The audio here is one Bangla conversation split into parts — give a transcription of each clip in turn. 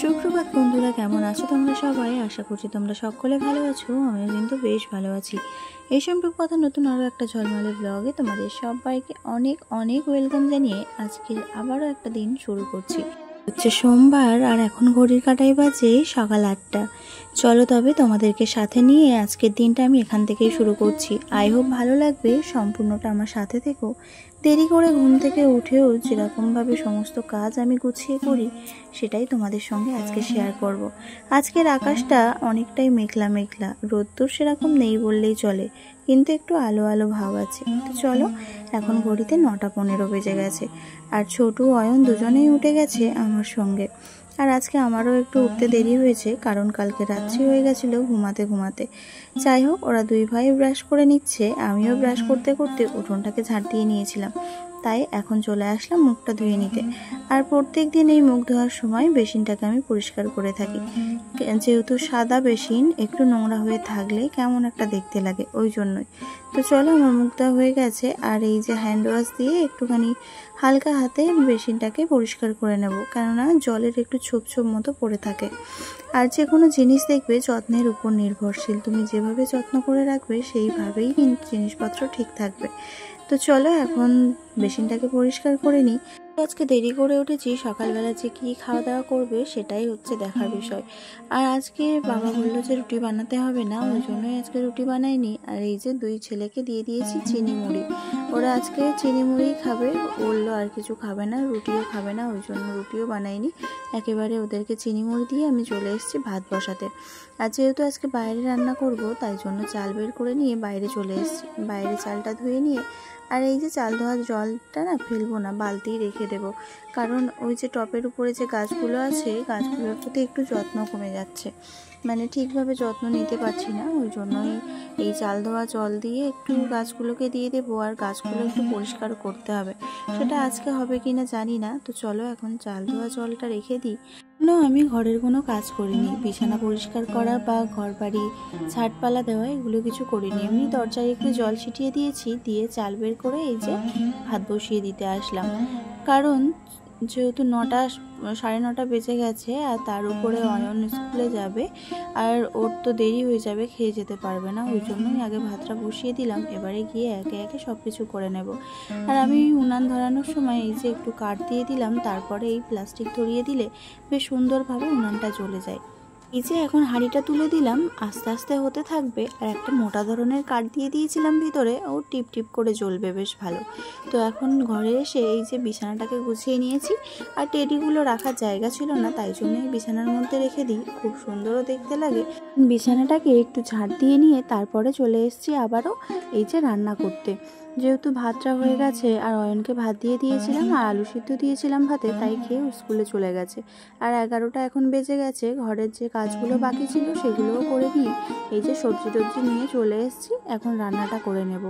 সুপ্রভাত বন্ধুরা, কেমন আছো তোমরা সবাই? আশা করছি তোমরা সকলে ভালো আছো। আমিও কিন্তু বেশ ভালো আছি। এই সম্পর্কে কথা নতুন আরও একটা ঝলমলে ব্লগে তোমাদের সবাইকে অনেক অনেক ওয়েলকাম জানিয়ে আজকে আবারও একটা দিন শুরু করছি। হচ্ছে সোমবার, আর এখন ঘড়ির কাঁটায় বাজে সকাল 8টা। চলো তবে তোমাদেরকে সাথে নিয়ে আজকের দিনটা আমি এখান থেকেই শুরু করছি। আই হোপ ভালো লাগবে, সম্পূর্ণটা আমার সাথে থেকো। দেরি করে ঘুম থেকে উঠেও যেরকমভাবে সমস্ত কাজ আমি গুছিয়ে করি সেটাই তোমাদের সঙ্গে আজকে শেয়ার করব। আজকের আকাশটা অনেকটাই মেঘলা মেঘলা, রোদ্দুর সেরকম নেই বললেই চলে, কিন্তু একটু আলো আলো ভাব আছে। তো চলো, এখন ঘড়িতে 9:15 বেজে গেছে, আর ছোটু অয়ন দুজনেই উঠে গেছে আমার সঙ্গে। আর আজকে আমারও একটু উঠতে দেরি হয়েছে, কারণ কালকে রাত্রি হয়ে গেছিলো ঘুমাতে ঘুমাতে। যাই হোক, ওরা দুই ভাই ব্রাশ করে নিচ্ছে, আমিও ব্রাশ করতে করতে উঠোনটাকে ঝাঁট দিয়ে নিয়েছিলাম, তাই এখন চলে আসলাম মুখটা ধুয়ে নিতে। আর প্রত্যেক দিন এই মুখ ধোয়ার সময় বেসিনটাকে আমি পরিষ্কার করে থাকি, যেহেতু সাদা বেসিন একটু নোংরা হয়ে থাকলে কেমন একটা দেখতে লাগে, ওই জন্যই। তো চলো, আমার মুখ ধোয়া হয়ে গেছে, আর এই যে হ্যান্ড ওয়াশ দিয়ে একটুখানি হালকা হাতে বেসিনটাকে পরিষ্কার করে নেব, কেননা জলের একটু ছোপ ছোপ মতো পড়ে থাকে। আর যে কোনো জিনিস দেখবে যত্নের উপর নির্ভরশীল, তুমি যেভাবে যত্ন করে রাখবে সেইভাবেই কিন্তু জিনিসপত্র ঠিক থাকবে। তো চলো, এখন বেসিনটাকে পরিষ্কার করে নিই। আজকে দেরি করে উঠেছি, সকালবেলা যে কি খাওয়া দাওয়া করবে সেটাই হচ্ছে দেখার বিষয়। আর আজকে বাবা বললো যে রুটি বানাতে হবে না, ওই জন্যই আজকে রুটি বানাইনি। আর এই যে দুই ছেলেকে দিয়ে দিয়েছি চিনি মুড়ি, ওরা আজকে চিনি মুড়ি খাবে, বললো আর কিছু খাবে না, রুটিও খাবে না, ওই জন্য রুটিও বানাইনি। একেবারে ওদেরকে চিনি মুড়ি দিয়ে আমি চলে এসেছি ভাত বসাতে। আর যেহেতু আজকে বাইরে রান্না করব, তাই জন্য চাল বের করে নিয়ে বাইরে চলে এসেছি। বাইরে চালটা ধুয়ে নিয়ে, আর এই যে চাল ধোয়ার জলটা না ফেলবো না, বালতিই রেখে দেবো, কারণ ওই যে টপের উপরে যে গাছগুলো আছে, গাছগুলোর প্রতি একটু যত্ন কমে যাচ্ছে, মানে ঠিকভাবে যত্ন নিতে পারছি না, ওই জন্যই এই চাল ধোয়া জল দিয়ে একটু গাছগুলোকে দিয়ে দেবো। আর গাছগুলো একটু পরিষ্কার করতে হবে, সেটা আজকে হবে কিনা জানি না। তো চলো, এখন চাল ধোয়া জলটা রেখে দিই। আমি ঘরের কোনো কাজ করিনি, বিছানা পরিষ্কার করা বা ঘর বাড়ি ঝাড়পালা দেওয়া এগুলো কিছু করিনি। এমনি দরজায় একটু জল ছিটিয়ে দিয়েছি, দিয়ে চাল বের করে এই যে ভাত বসিয়ে দিতে আসলাম, কারণ যেহেতু 9:30 বেজে গেছে, আর তার উপরে অয়ন স্কুলে যাবে, আর ওর তো দেরি হয়ে যাবে, খেয়ে যেতে পারবে না, ওই জন্যই আগে ভাতটা বসিয়ে দিলাম। এবারে গিয়ে একে একে সব কিছু করে নেব। আর আমি উনান ধরানোর সময় এই যে একটু কাঠ দিয়ে দিলাম, তারপরে এই প্লাস্টিক ধরিয়ে দিলে বেশ সুন্দরভাবে উনানটা জ্বলে যায়। এই যে এখন হাঁড়িটা তুলে দিলাম, আস্তে আস্তে হতে থাকবে। আর একটা মোটা ধরনের কাঠ দিয়ে দিয়েছিলাম ভিতরে, ও টিপ টিপ করে জ্বলবে বেশ ভালো। তো এখন ঘরে এসে এই যে বিছানাটাকে গুছিয়ে নিয়েছি, আর টেডিগুলো রাখার জায়গা ছিল না, তাই জন্যই বিছানার মধ্যে রেখে দিই, খুব সুন্দরও দেখতে লাগে। বিছানাটাকে একটু ঝাড় দিয়ে নিয়ে তারপরে চলে এসেছি আবারও এই যে রান্না করতে। যেহেতু ভাতটা হয়ে গেছে, আর অয়নকে ভাত দিয়ে দিয়েছিলাম আর আলু সিদ্ধ দিয়েছিলাম ভাতে, তাই খেয়ে স্কুলে চলে গেছে। আর 11টা এখন বেজে গেছে, ঘরের যে কাজগুলো বাকি ছিল সেগুলোও করে নিয়ে এই যে সবজি টবজি নিয়ে চলে এসেছি, এখন রান্নাটা করে নেব।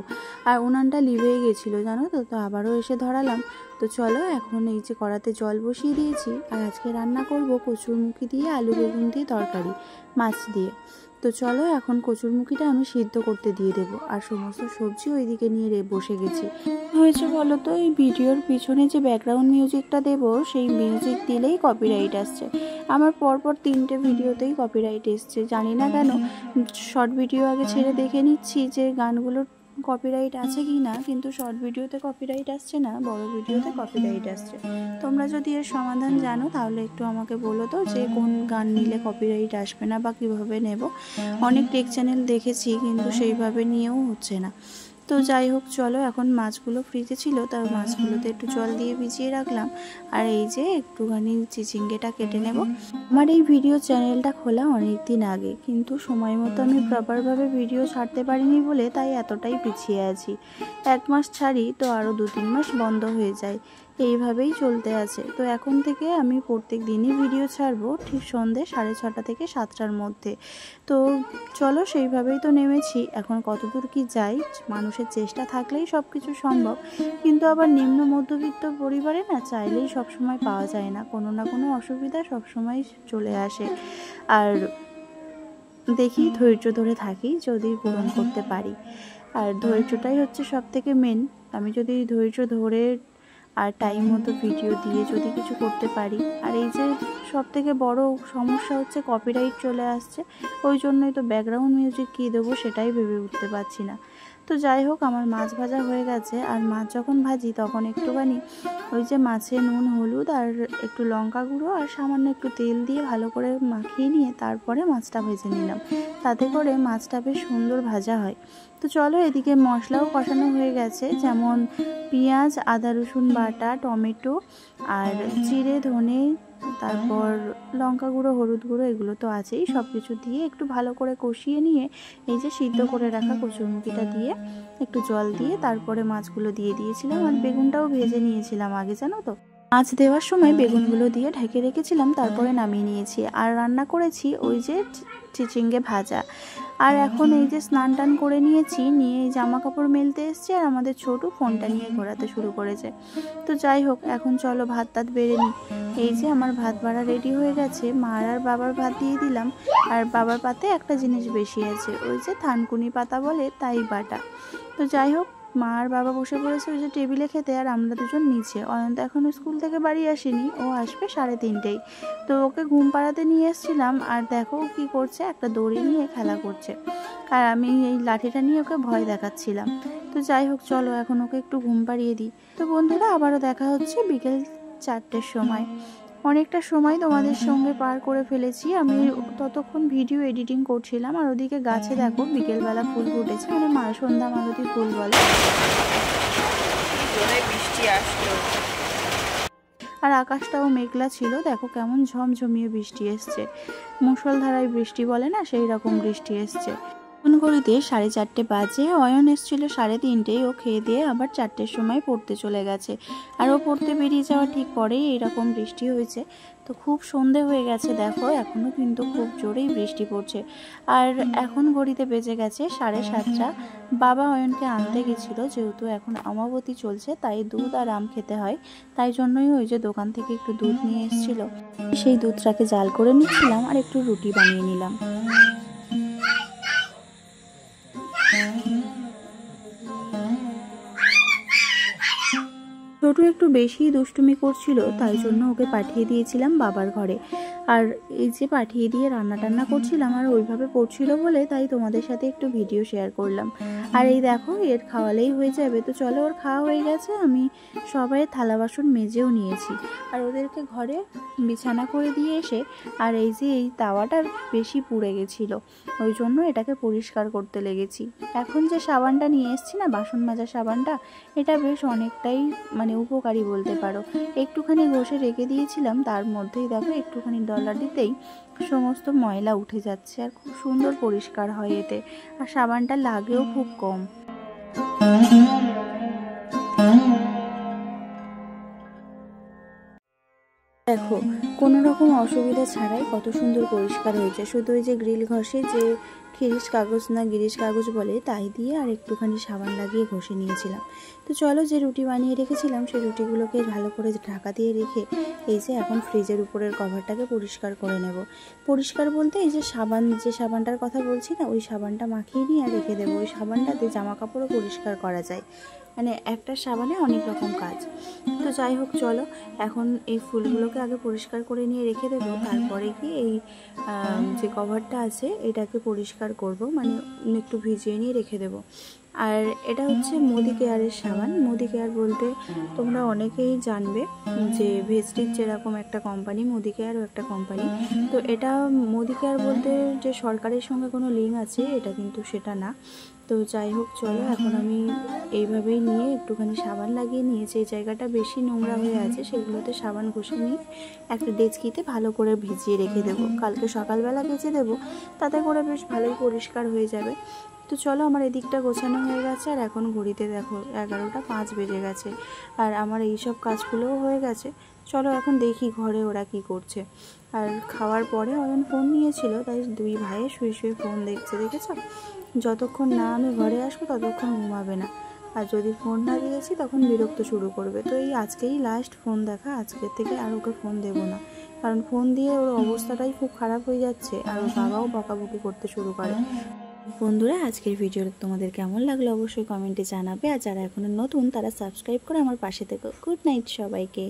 আর উনানটা লিভেই গেছিলো জানো তো, তো আবারও এসে ধরালাম। তো চলো, এখন এই যে কড়াতে জল বসিয়ে দিয়েছি, আর আজকে রান্না করব কচুরমুখী দিয়ে আলু বেগুন দিয়ে তরকারি, মাছ দিয়ে। তো চলো, এখন কচুরমুখীটা আমি সিদ্ধ করতে দিয়ে দেবো, আর সমস্ত সবজি ওইদিকে নিয়ে বসে গেছি। হয়েছে বলো তো, এই ভিডিওর পিছনে যে ব্যাকগ্রাউন্ড মিউজিকটা দেবো, সেই মিউজিক দিলেই কপিরাইট আসছে। আমার পরপর 3টে ভিডিওতেই কপিরাইট এসছে, জানি না কেন। শর্ট ভিডিও আগে ছেড়ে দেখে নিচ্ছি যে গানগুলোর কপিরাইট আছে কি না, কিন্তু শর্ট ভিডিওতে কপিরাইট আসছে না, বড় ভিডিওতে কপিরাইট আসছে। তোমরা যদি এর সমাধান জানো তাহলে একটু আমাকে বলো তো, যে কোন গান নিলে কপিরাইট আসবে না বা কীভাবে নেব। অনেক টেক চ্যানেল দেখেছি, কিন্তু সেইভাবে নিয়েও হচ্ছে না। তো যাই হোক, চলো, এখন মাছগুলো ফ্রিজে ছিল, তার মাছগুলোতে একটু জল দিয়ে ভিজিয়ে রাখলাম। আর এই যে একটুখানি চিচিঙ্গেটা কেটে নেব। আমার এই ভিডিও চ্যানেলটা খোলা অনেক দিন আগে, কিন্তু সময় মতো আমি প্রপারভাবে ভিডিও ছাড়তে পারিনি বলে তাই এতটাই পিছিয়ে আছি। 1 মাস ছাড়ি তো আরও 2-3 মাস বন্ধ হয়ে যায়, এইভাবেই চলতে আছে। তো এখন থেকে আমি প্রত্যেক দিনই ভিডিও ছাড়বো, ঠিক সন্ধ্যে 6:30 থেকে 7টার মধ্যে। তো চলো, সেইভাবেই তো নেমেছি। এখন কতদূর কি যাই, মানুষের চেষ্টা থাকলেই সব কিছু সম্ভব, কিন্তু আবার নিম্ন মধ্যবিত্ত পরিবারে না চাইলেই সবসময় পাওয়া যায় না, কোনো না কোনো অসুবিধা সবসময় চলে আসে। আর দেখি, ধৈর্য ধরে থাকি, যদি পূরণ করতে পারি। আর ধৈর্যটাই হচ্ছে সব থেকে মেন। আমি যদি ধৈর্য ধরে আর টাইম মতো ভিডিও দিয়ে যদি কিছু করতে পারি। আর এই যে সবথেকে বড় সমস্যা হচ্ছে কপিরাইট চলে আসছে, ওই জন্যই তো ব্যাকগ্রাউন্ড মিউজিক কী দেবো সেটাই ভেবে উঠতে পারছি না। তো যাই হোক, আমার মাছ ভাজা হয়ে গেছে। আর মাছ যখন ভাজি তখন একটুখানি ওই যে মাছে নুন, হলুদ আর একটু লঙ্কা গুঁড়ো আর সামান্য একটু তেল দিয়ে ভালো করে মাখিয়ে নিয়ে তারপরে মাছটা ভেজে নিলাম, তাতে করে মাছটা বেশ সুন্দর ভাজা হয়। তো চলো, এদিকে মশলাও কষানো হয়ে গেছে, যেমন পেঁয়াজ, আদা রসুন বাটা, টমেটো আর জিরে, ধনে, তারপর লঙ্কা গুঁড়ো, হলুদ গুঁড়ো, এগুলো তো আছেই। সব কিছু দিয়ে একটু ভালো করে কষিয়ে নিয়ে এই যে সিদ্ধ করে রাখা কচুরমুখিটা দিয়ে একটু জল দিয়ে তারপরে মাছগুলো দিয়ে দিয়েছিলাম। আর বেগুনটাও ভেজে নিয়েছিলাম আগে, জানো তো। মাছ দেওয়ার সময় বেগুনগুলো দিয়ে ঢেকে রেখেছিলাম, তারপরে নামিয়ে নিয়েছি। আর রান্না করেছি ওই যে চিচিঙ্গে ভাজা। আর এখন এই যে স্নান টান করে নিয়েছি, নিয়ে এই জামা কাপড় মেলতে এসছি, আর আমাদের ছোটু ফোনটা নিয়ে ঘোরাতে শুরু করেছে। তো যাই হোক, এখন চলো ভাত টাত বেড়ে নিই। এই যে আমার ভাত বাড়া রেডি হয়ে গেছে, মার আর বাবার ভাত দিয়ে দিলাম। আর বাবার পাতে একটা জিনিস বেশি আছে, ওই যে থানকুনি পাতা বলে, তাই বাটা। তো যাই হোক, মা আর বাবা বসে পড়েছে ওই যে টেবিলে খেতে, আর আমরা দুজন নিচে। অয়ন্ত এখনও স্কুল থেকে বাড়ি আসেনি, ও আসবে 3:30টায়। তো ওকে ঘুম পাড়াতে নিয়ে এসেছিলাম, আর দেখো কি করছে, একটা দড়ি নিয়ে খেলা করছে, আর আমি এই লাঠিটা নিয়ে ওকে ভয় দেখাচ্ছিলাম। তো যাই হোক, চলো এখন ওকে একটু ঘুম পাড়িয়ে দিই। তো বন্ধুরা, আবারও দেখা হচ্ছে বিকেল 4টের সময়। অনেকটা সময় তোমাদের সঙ্গে পার করে ফেলেছি। আমি ততক্ষণ ভিডিও এডিটিং করছিলাম, আর ওদিকে গাছে দেখো বিকেলবেলা ফুল ফুটেছে, মানে সন্ধ্যা মালতী ফুল বলে। বৃষ্টি আসলো, আর আকাশটাও মেঘলা ছিল, দেখো কেমন ঝমঝমিয়ে বৃষ্টি এসছে। মুষলধারায় বৃষ্টি বলে না, সেই রকম বৃষ্টি এসছে। ঘড়িতে 4:30 বাজে। অয়ন এসেছিল 3:30টায়। ও খেয়ে দিয়ে আবার 4টের সময় পড়তে চলে গেছে। আর ও পড়তে বেরিয়ে যাওয়া ঠিক পরেই এইরকম বৃষ্টি হয়েছে। তো খুব সন্ধে হয়ে গেছে, দেখো এখনও কিন্তু খুব জোরেই বৃষ্টি পড়ছে। আর এখন ঘড়িতে বেজে গেছে 7:30টা। বাবা অয়নকে আনতে গেছিল, যেহেতু এখন অমাবতী চলছে, তাই দুধ আর আম খেতে হয়, তাই জন্যই ওই যে দোকান থেকে একটু দুধ নিয়ে এসেছিল, সেই দুধটাকে জাল করে নিচ্ছিলাম আর একটু রুটি বানিয়ে নিলাম। ছোটু একটু বেশি দুষ্টুমি করছিল, তাই জন্য ওকে পাঠিয়ে দিয়েছিলাম বাবার ঘরে। আর এই যে পাঠিয়ে দিয়ে রান্না টান্না করছিলাম, আর ওইভাবে পড়ছিল বলে তাই তোমাদের সাথে একটু ভিডিও শেয়ার করলাম। আর এই দেখো, এর খাওয়ালেই হয়ে যাবে। তো চলো, ওর খাওয়া হয়ে গেছে, আমি সবাই থালা বাসন মেজেও নিয়েছি। আর ওদেরকে ঘরে বিছানা করে দিয়ে এসে, আর এই যে এই তাওয়াটা বেশি পুড়ে গেছিলো, ওই জন্য এটাকে পরিষ্কার করতে লেগেছি। এখন যে সাবানটা নিয়ে এসছি না, বাসন মাজা সাবানটা, এটা বেশ অনেকটাই মানে উপকারী বলতে পারো। একটুখানি ঘষে রেখে দিয়েছিলাম, তার মধ্যেই দেখো একটুখানি ডলা দিতেই সমস্ত ময়লা উঠে যাচ্ছে, আর খুব সুন্দর পরিষ্কার হয় এতে। আর সাবানটা লাগেও খুব কম। দেখো, কোনো রকম অসুবিধা ছাড়াই কত সুন্দর পরিষ্কার হয়েছে। শুধু ওই যে গ্রিল ঘষে যে খিরিশ কাগজ না গিরিশ কাগজ বলে, তাই দিয়ে আর একটুখানি সাবান লাগিয়ে ঘষে নিয়েছিলাম। তো চলো, যে রুটি বানিয়ে রেখেছিলাম সেই রুটিগুলোকে ভালো করে ঢাকা দিয়ে রেখে এই যে এখন ফ্রিজের উপরের কভারটাকে পরিষ্কার করে নেব। পরিষ্কার বলতে এই যে সাবানটার কথা বলছি না, ওই সাবানটা মাখিয়ে নিয়ে রেখে দেবো। ওই সাবানটাতে জামা কাপড়ও পরিষ্কার করা যায়, মানে একটা সাবানে অনেক রকম কাজ। তো যাই হোক, চলো এখন এই ফুলগুলোকে আগে পরিষ্কার করে নিয়ে রেখে দেবো, তারপরে কি এই যে কভারটা আছে এটাকে পরিষ্কার করব, মানে একটু ভিজিয়ে নিয়ে রেখে দেবো। আর এটা হচ্ছে মোদি কেয়ারের সাবান। মোদি কেয়ার বলতে তোমরা অনেকেই জানবে যে ভেস্টিজ যেরকম একটা কোম্পানি, মোদি কেয়ারও একটা কোম্পানি। তো এটা মোদি কেয়ার বলতে যে সরকারের সঙ্গে কোনো লিঙ্ক আছে, এটা কিন্তু সেটা না। তো যাই হোক, চলো এখন আমি এইভাবেই নিয়ে একটুখানি সাবান লাগিয়ে নিয়ে যে জায়গাটা বেশি নোংরা হয়ে আছে সেগুলোতে সাবান ঘষে নিয়ে একটা ডেচকিতে ভালো করে ভিজিয়ে রেখে দেবো। কালকে সকালবেলা ভেজে দেবো, তাতে করে বেশ ভালোই পরিষ্কার হয়ে যাবে। তো চলো, আমার এদিকটা গোছানো হয়ে গেছে, আর এখন ঘড়িতে দেখো 11:05 বেজে গেছে, আর আমার এইসব কাজগুলোও হয়ে গেছে। চলো এখন দেখি ঘরে ওরা কি করছে। আর খাওয়ার পরে অয়ন ফোন নিয়েছিল, তাই দুই ভাইয়ে শুয়ে শুয়ে ফোন দেখছে, দেখেছ? যতক্ষণ না আমি ঘরে আসবো ততক্ষণ ঘুমাবে না, আর যদি ফোন না দিয়েছি তখন বিরক্ত শুরু করবে। তো এই আজকেই লাস্ট ফোন দেখা, আজকের থেকে আর ওকে ফোন দেবো না, কারণ ফোন দিয়ে ওর অবস্থাটাই খুব খারাপ হয়ে যাচ্ছে, আর ওর বাবাও বকাবকি করতে শুরু করে। বন্ধুরা, আজকের ভিডিও তোমাদের কেমন লাগলো অবশ্যই কমেন্টে জানাবে। আর যারা এখনো নতুন তারা সাবস্ক্রাইব করে আমার পাশে থেকো। গুড নাইট সবাইকে।